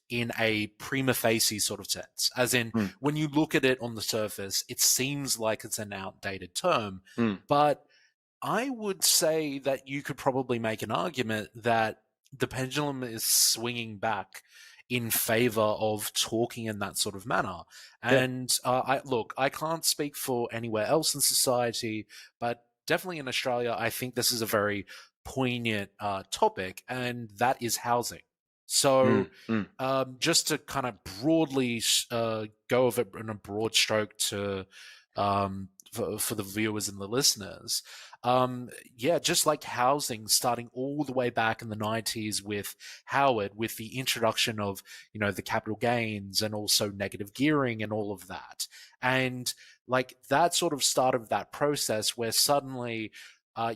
in a prima facie sort of sense. As in, Mm, when you look at it on the surface, it seems like it's an outdated term. mm. But I would say that you could probably make an argument that the pendulum is swinging back in favor of talking in that sort of manner. Yeah. And I can't speak for anywhere else in society, but definitely in Australia, I think this is a very poignant topic, and that is housing. Mm, So, mm. just to kind of broadly go over it in a broad stroke to for the viewers and the listeners, yeah, just like housing, starting all the way back in the 90s with Howard, with the introduction of, the capital gains and also negative gearing and all of that. And like that sort of started that process where suddenly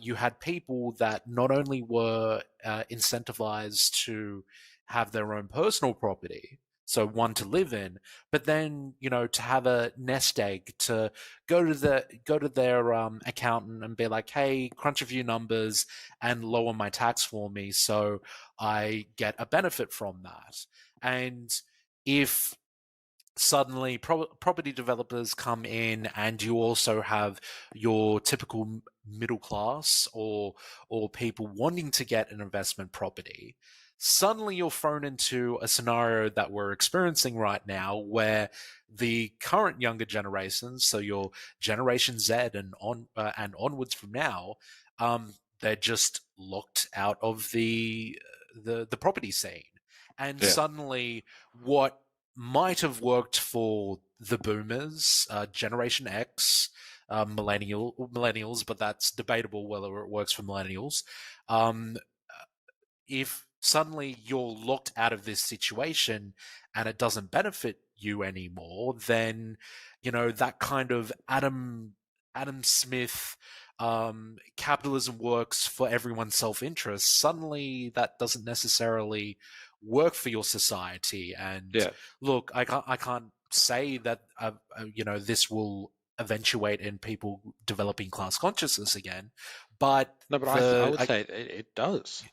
you had people that not only were incentivized to have their own personal property, so one to live in, but then to have a nest egg, to go to their accountant and be like, hey, crunch a few numbers and lower my tax for me, so I get a benefit from that. And if suddenly property developers come in and you also have your typical middle class or people wanting to get an investment property, suddenly you're thrown into a scenario that we're experiencing right now where the current younger generations, so your generation Z and onwards from now, they're just locked out of the property scene. And Yeah. suddenly what might have worked for the boomers, Generation X, millennials, but that's debatable whether it works for millennials. Um, if suddenly you're locked out of this situation and it doesn't benefit you anymore, then that kind of Adam Smith, capitalism works for everyone's self-interest. Suddenly, that doesn't necessarily work for your society. And Yeah. look, I can't say that this will eventuate in people developing class consciousness again, but No, but I the would say it does.